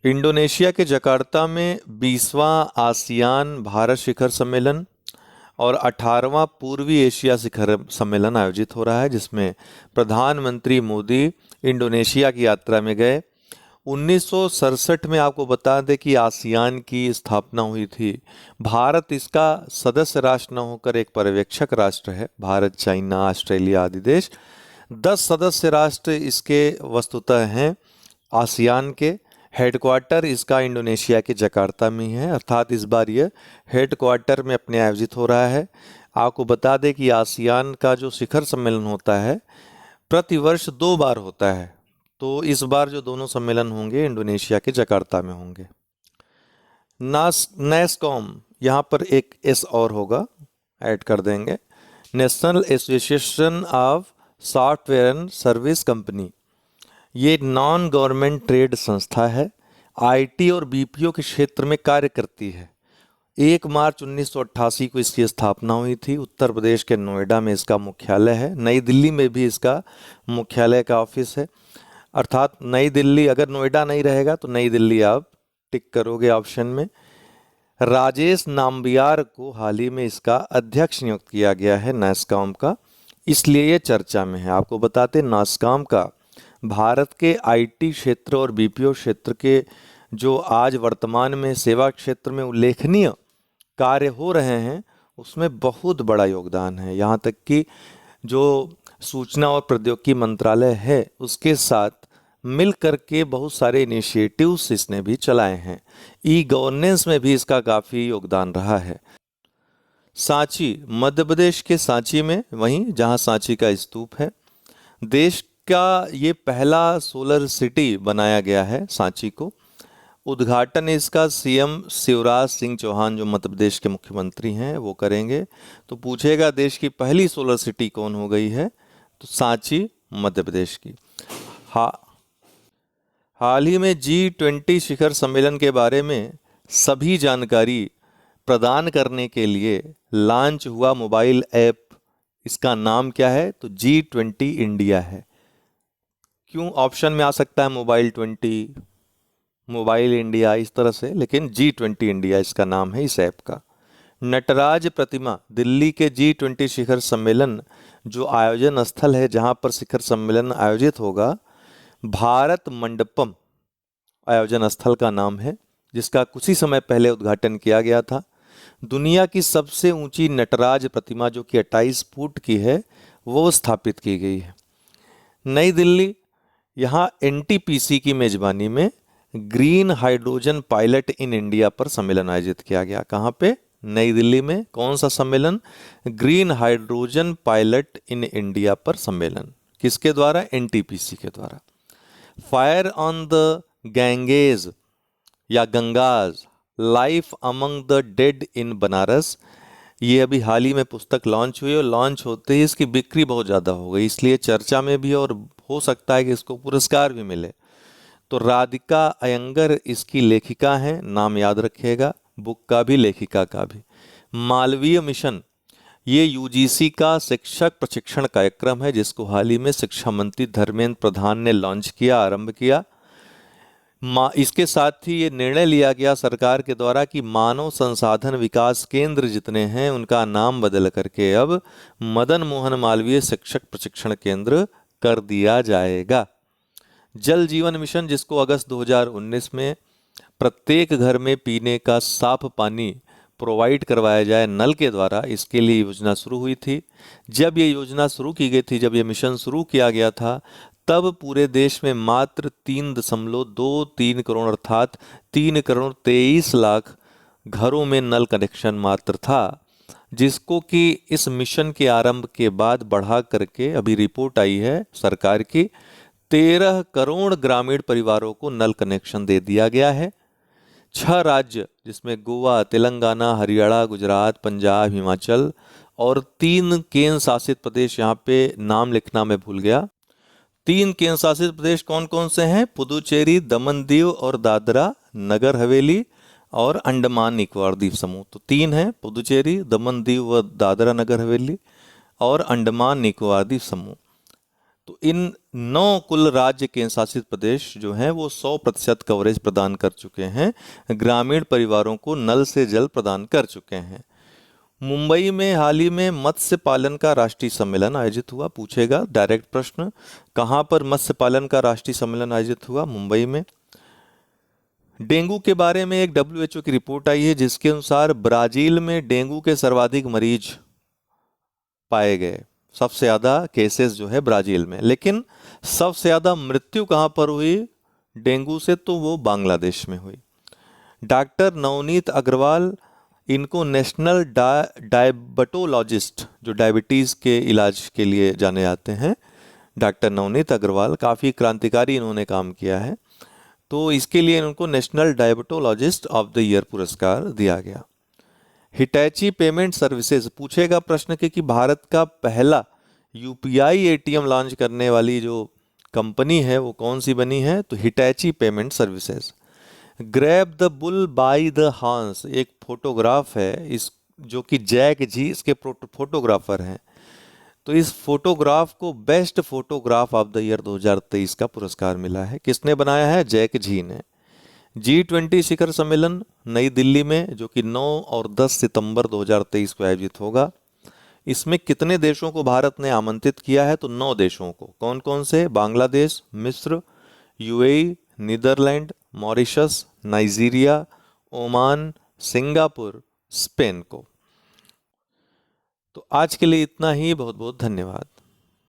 Indonesia के Jakarta में 20वां ASEAN Bharat शिखर सम्मेलन और 18वां पूर्वी एशिया शिखर सम्मेलन आयोजित हो रहा है, जिसमें प्रधानमंत्री मोदी इंडोनेशिया की यात्रा में गए। 1967 में आपको बता दें कि आसियान की स्थापना हुई थी। भारत इसका सदस्य राष्ट्र न होकर एक पर्यवेक्षक राष्ट्र है। भारत, चाइना, ऑस्ट्रेलिया आदि देश 10 सदस्य राष्ट्र इसके वस्तुतः हैं। आसियान के हेडक्वार्टर इसका इंडोनेशिया के जकार्ता में ही है, अर्थात इस बार यह हेडक्वार्टर में अपने आयोजित हो रहा है। आपको बता दें कि आसियान का जो शिखर सम्मेलन होता है प्रतिवर्ष 2 बार होता है, तो इस बार जो दोनों सम्मेलन होंगे इंडोनेशिया के जकार्ता में होंगे। नेस्कॉम, यहाँ पर एक एस और होगा, ऐड कर देंगे। National association of software and service company, ये नॉन गवर्नमेंट ट्रेड संस्था है। आईटी और बीपीओ के क्षेत्र में कार्य करती है। 1 मार्च 1988 को इसकी स्थापना हुई थी। उत्तर प्रदेश के नोएडा में इसका मुख्यालय है। नई दिल्ली में भी इसका मुख्यालय का ऑफिस है, अर्थात नई दिल्ली, अगर नोएडा नहीं रहेगा तो नई दिल्ली आप टिक करोगे ऑप्शन में। राजेश नाम्बियार को हाल ही में इसका अध्यक्ष नियुक्त किया गया है नास्कॉम का, इसलिए ये चर्चा में है। आपको बताते नास्कॉम का भारत के आईटी क्षेत्र और बीपीओ क्षेत्र के जो आज वर्तमान में सेवा क्षेत्र में उल्लेखनीय कार्य हो रहे हैं उसमें बहुत बड़ा योगदान है। यहाँ तक कि जो सूचना और प्रौद्योगिकी मंत्रालय है उसके साथ मिल करके बहुत सारे इनिशिएटिव्स इसने भी चलाए हैं। ई गवर्नेंस में भी इसका काफ़ी योगदान रहा है। सांची, मध्य प्रदेश के सांची में, वहीं जहाँ सांची का स्तूप है, देश का ये पहला सोलर सिटी बनाया गया है सांची को। उद्घाटन इसका सीएम शिवराज सिंह चौहान जो मध्य प्रदेश के मुख्यमंत्री हैं वो करेंगे। तो पूछेगा देश की पहली सोलर सिटी कौन हो गई है, तो सांची मध्य प्रदेश की। हाल ही में G20 शिखर सम्मेलन के बारे में सभी जानकारी प्रदान करने के लिए लॉन्च हुआ मोबाइल ऐप, इसका नाम क्या है, तो G20 इंडिया है। क्यों ऑप्शन में आ सकता है मोबाइल 20, मोबाइल इंडिया, इस तरह से, लेकिन G20 इंडिया इसका नाम है इस ऐप का। नटराज प्रतिमा, दिल्ली के G20 शिखर सम्मेलन जो आयोजन स्थल है जहां पर शिखर सम्मेलन आयोजित होगा, भारत मंडपम आयोजन स्थल का नाम है, जिसका कुछ ही समय पहले उद्घाटन किया गया था। दुनिया की सबसे ऊंची नटराज प्रतिमा जो कि 28 फुट की है वो स्थापित की गई है। नई दिल्ली, यहाँ एनटीपीसी की मेजबानी में green hydrogen pilot in India पर सम्मेलन आयोजित किया गया। कहाँ पे, नई दिल्ली में। कौन सा सम्मेलन, green hydrogen pilot in India पर सम्मेलन, किसके द्वारा, एनटीपीसी के द्वारा। फायर ऑन द गैंगेज या गंगाज, लाइफ अमंग द डेड इन बनारस, ये अभी हाल ही में पुस्तक लॉन्च हुई और लॉन्च होते ही इसकी बिक्री बहुत ज़्यादा हो गई, इसलिए चर्चा में भी, और हो सकता है कि इसको पुरस्कार भी मिले। तो राधिका अयंगर इसकी लेखिका हैं, नाम याद रखिएगा, बुक का भी लेखिका का भी। मालवीय मिशन, ये यूजीसी का शिक्षक प्रशिक्षण कार्यक्रम है जिसको हाल ही में शिक्षा मंत्री धर्मेंद्र प्रधान ने लॉन्च किया, आरंभ किया। इसके साथ ही ये निर्णय लिया गया सरकार के द्वारा कि मानव संसाधन विकास केंद्र जितने हैं उनका नाम बदल करके अब मदन मोहन मालवीय शिक्षक प्रशिक्षण केंद्र कर दिया जाएगा। जल जीवन मिशन, जिसको अगस्त 2019 में प्रत्येक घर में पीने का साफ पानी प्रोवाइड करवाया जाए नल के द्वारा, इसके लिए योजना शुरू हुई थी। जब ये योजना शुरू की गई थी, जब ये मिशन शुरू किया गया था, तब पूरे देश में मात्र 3.23 करोड़ अर्थात 3 करोड़ 23 लाख घरों में नल कनेक्शन मात्र था, जिसको कि इस मिशन के आरंभ के बाद बढ़ा करके अभी रिपोर्ट आई है सरकार की, 13 करोड़ ग्रामीण परिवारों को नल कनेक्शन दे दिया गया है। 6 राज्य जिसमें गोवा, तेलंगाना, हरियाणा, गुजरात, पंजाब, हिमाचल और 3 केंद्र शासित प्रदेश, यहाँ पे नाम लिखना मैं भूल गया। 3 केंद्र शासित प्रदेश कौन कौन से हैं, पुदुचेरी, दमन दीव और दादरा नगर हवेली और अंडमान निकोबार द्वीप समूह। तो 3 हैं, पुदुचेरी, दमन दीव व दादरा नगर हवेली और अंडमान निकोबार द्वीप समूह। तो इन 9 कुल राज्य केंद्र शासित प्रदेश जो हैं वो 100% कवरेज प्रदान कर चुके हैं, ग्रामीण परिवारों को नल से जल प्रदान कर चुके हैं। मुंबई में हाल ही में मत्स्य पालन का राष्ट्रीय सम्मेलन आयोजित हुआ। पूछेगा डायरेक्ट प्रश्न, कहाँ पर मत्स्य पालन का राष्ट्रीय सम्मेलन आयोजित हुआ? मुंबई में। डेंगू के बारे में एक WHO की रिपोर्ट आई है जिसके अनुसार ब्राजील में डेंगू के सर्वाधिक मरीज पाए गए, सबसे ज़्यादा केसेस जो है ब्राजील में। लेकिन सबसे ज़्यादा मृत्यु कहाँ पर हुई डेंगू से? तो वो बांग्लादेश में हुई। डॉक्टर नवनीत अग्रवाल, इनको नेशनल डायबटोलॉजिस्ट, जो डायबिटीज़ के इलाज के लिए जाने जाते हैं, डॉक्टर नवनीत अग्रवाल, काफ़ी क्रांतिकारी इन्होंने काम किया है, तो इसके लिए इनको नेशनल डायबटोलॉजिस्ट ऑफ द ईयर पुरस्कार दिया गया। हिटैची पेमेंट सर्विसेज, पूछेगा प्रश्न कि भारत का पहला UPI ATM लॉन्च करने वाली जो कंपनी है वो कौन सी बनी है? तो Hitachi payment services. Grab the bull by the horns, एक फोटोग्राफ है इस, जो कि जैक जी इसके फोटोग्राफर हैं। तो इस फोटोग्राफ को best photograph of the year 2023 का पुरस्कार मिला है। किसने बनाया है? जैक जी ने। G20 शिखर सम्मेलन नई दिल्ली में, जो कि 9 और 10 सितंबर 2023 को आयोजित होगा। इसमें कितने देशों को भारत ने आमंत्रित किया है? तो 9 देशों को। कौन कौन से? बांग्लादेश, मिस्र, UAE, Netherlands, Mauritius, Nigeria, Oman, Singapore, Spain को। तो आज के लिए इतना ही। बहुत बहुत धन्यवाद।